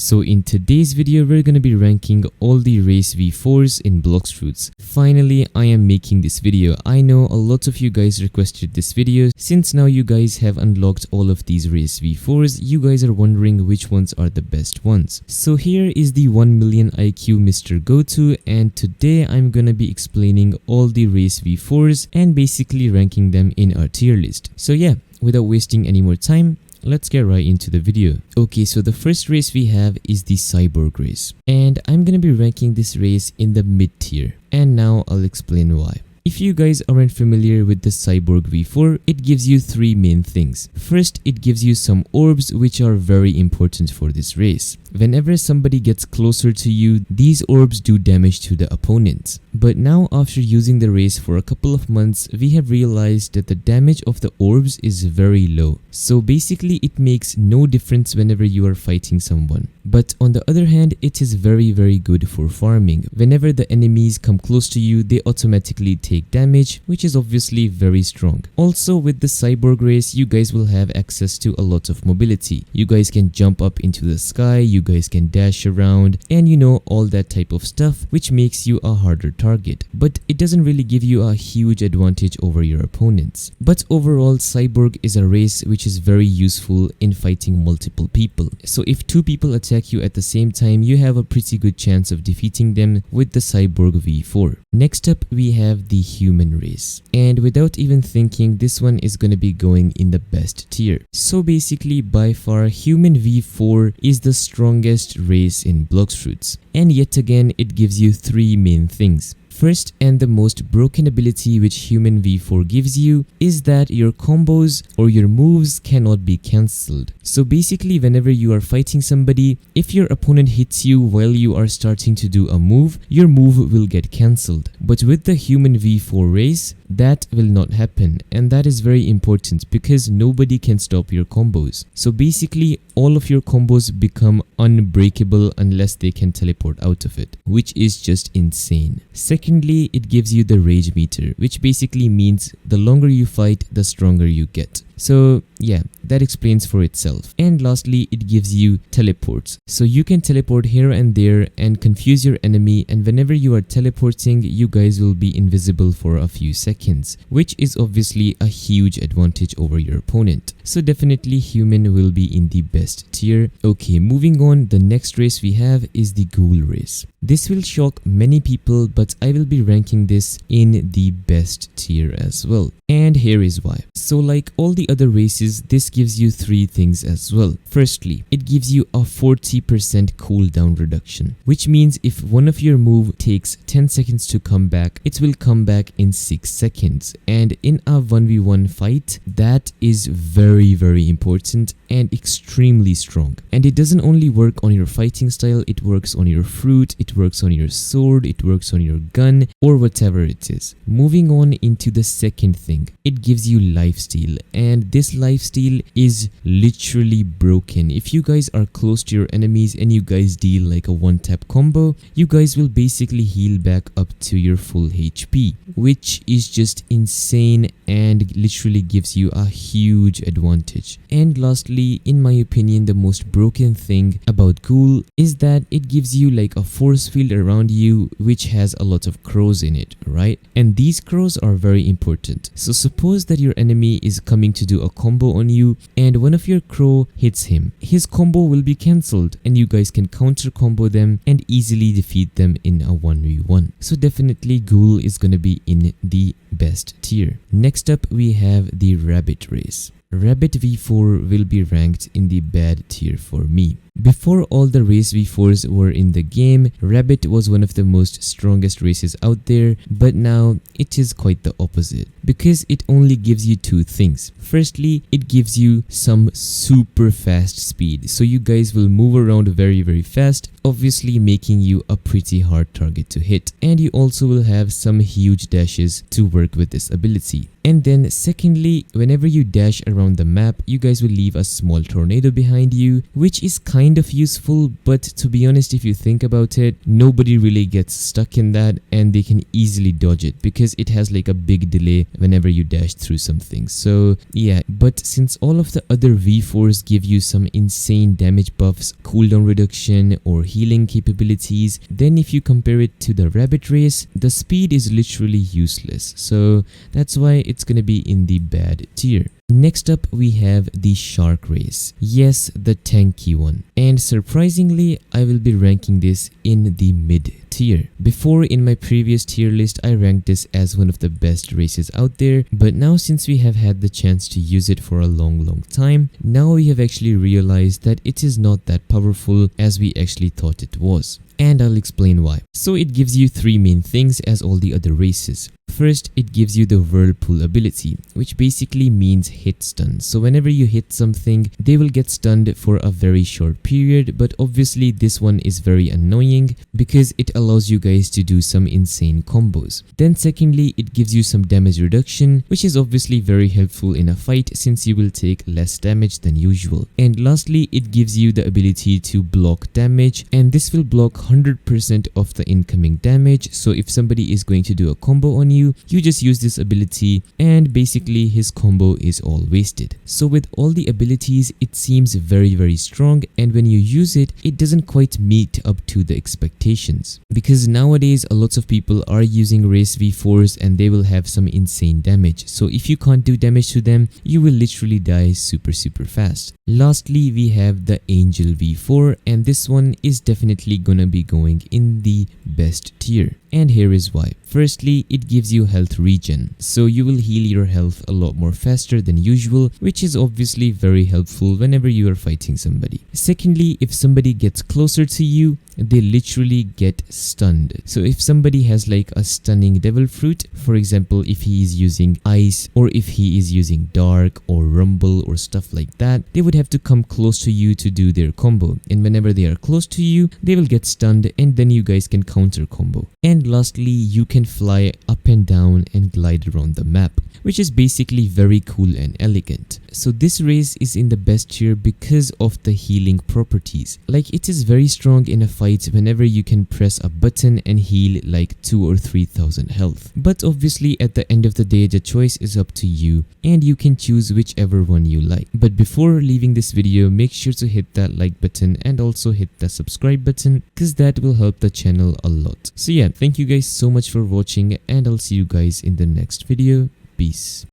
So in today's video, we're gonna be ranking all the Race V4s in Blox Fruits. Finally, I am making this video. I know a lot of you guys requested this video. Since now you guys have unlocked all of these Race V4s, you guys are wondering which ones are the best ones. So here is the 1 million IQ Mr. Go-To, and today I'm gonna be explaining all the Race V4s and basically ranking them in our tier list. So yeah, without wasting any more time, let's get right into the video. Okay, so the first race we have is the Cyborg race, and I'm gonna be ranking this race in the mid tier, and now I'll explain why. If you guys aren't familiar with the Cyborg V4, it gives you three main things. First, it gives you some orbs which are very important for this race. Whenever somebody gets closer to you, these orbs do damage to the opponent. But now after using the race for a couple of months, we have realized that the damage of the orbs is very low. So basically it makes no difference whenever you are fighting someone. But on the other hand, it is very good for farming. Whenever the enemies come close to you, they automatically take damage, which is obviously very strong. Also with the Cyborg race, you guys will have access to a lot of mobility. You guys can jump up into the sky, you guys can dash around, and you know, all that type of stuff, which makes you a harder target. But it doesn't really give you a huge advantage over your opponents. But overall, Cyborg is a race which is very useful in fighting multiple people. So if two people attack you at the same time, you have a pretty good chance of defeating them with the Cyborg V4. Next up, we have the Human race, and without even thinking, this one is gonna be going in the best tier. So basically, by far, Human V4 is the strongest race in Blox Fruits, and yet again it gives you three main things. First, and the most broken ability which Human V4 gives you is that your combos or your moves cannot be cancelled. So basically, whenever you are fighting somebody, if your opponent hits you while you are starting to do a move, your move will get cancelled. But with the Human V4 race, that will not happen, and that is very important because nobody can stop your combos. So basically, all of your combos become unbreakable unless they can teleport out of it, which is just insane. Secondly, it gives you the rage meter, which basically means the longer you fight, the stronger you get. So yeah, that explains for itself. And lastly, it gives you teleports. So you can teleport here and there and confuse your enemy, and whenever you are teleporting, you guys will be invisible for a few seconds, which is obviously a huge advantage over your opponent. So definitely Human will be in the best tier. Okay, moving on, the next race we have is the Ghoul race. This will shock many people, but I will be ranking this in the best tier as well. And here is why. So like all the other races, this gives you three things as well. Firstly, it gives you a 40% cooldown reduction, which means if one of your move takes 10 seconds to come back, it will come back in 6 seconds. And in a 1v1 fight, that is very important and extremely strong. And it doesn't only work on your fighting style, it works on your fruit, it works on your sword, it works on your gun, or whatever it is. Moving on into the second thing, it gives you lifesteal, and this lifesteal is literally broken. If you guys are close to your enemies and you guys deal like a one-tap combo, you guys will basically heal back up to your full HP, which is just insane and literally gives you a huge advantage. And lastly, in my opinion, the most broken thing about Ghoul is that it gives you like a force field around you which has a lot of crows in it, right? And these crows are very important. So suppose that your enemy is coming to do a combo on you and one of your crow hits him. His combo will be cancelled and you guys can counter combo them and easily defeat them in a 1v1. So definitely Ghoul is gonna be in the best tier. Next up, we have the Rabbit race. Rabbit V4 will be ranked in the bad tier for me. Before all the Race V4s were in the game, Rabbit was one of the most strongest races out there, but now it is quite the opposite because it only gives you two things. Firstly, it gives you some super fast speed, so you guys will move around very fast, obviously making you a pretty hard target to hit. And you also will have some huge dashes to work with this ability. And then secondly, whenever you dash around the map, you guys will leave a small tornado behind you, which is kind kind of useful, but to be honest, if you think about it, nobody really gets stuck in that and they can easily dodge it because it has like a big delay whenever you dash through something. So yeah, but since all of the other V4s give you some insane damage buffs, cooldown reduction or healing capabilities, then if you compare it to the rabbit race, the speed is literally useless. So that's why it's gonna be in the bad tier. Next up we have the shark race. Yes, the tanky one. And surprisingly, I will be ranking this in the mid tier. Before, in my previous tier list, I ranked this as one of the best races out there, but now since we have had the chance to use it for a long time, now we have actually realized that it is not that powerful as we actually thought it was. And I'll explain why. So it gives you three main things as all the other races. First, it gives you the whirlpool ability, which basically means hit stun. So whenever you hit something, they will get stunned for a very short period, but obviously this one is very annoying because it allows you guys to do some insane combos. Then secondly, it gives you some damage reduction, which is obviously very helpful in a fight since you will take less damage than usual. And lastly, it gives you the ability to block damage, and this will block 100% of the incoming damage. So if somebody is going to do a combo on you, you just use this ability and basically his combo is all wasted. So with all the abilities, it seems very strong, and when you use it, it doesn't quite meet up to the expectations. Because nowadays a lot of people are using Race V4s and they will have some insane damage. So if you can't do damage to them, you will literally die super fast. Lastly, we have the Angel V4, and this one is definitely gonna be going in the best tier. And here is why. Firstly, it gives you health regen, so you will heal your health a lot more faster than usual, which is obviously very helpful whenever you are fighting somebody. Secondly, if somebody gets closer to you, they literally get stunned. So if somebody has like a stunning devil fruit, for example, if he is using ice or if he is using dark or rumble or stuff like that, they would have to come close to you to do their combo, and whenever they are close to you, they will get stunned and then you guys can counter combo. And lastly, you can fly up and down and glide around the map, which is basically very cool and elegant. So this race is in the best tier because of the healing properties. Like, it is very strong in a fight whenever you can press a button and heal like 2,000 or 3,000 health. But obviously at the end of the day, the choice is up to you and you can choose whichever one you like. But before leaving this video, make sure to hit that like button and also hit the subscribe button because that will help the channel a lot. So yeah, thank you guys so much for watching and I'll see you guys in the next video. Peace.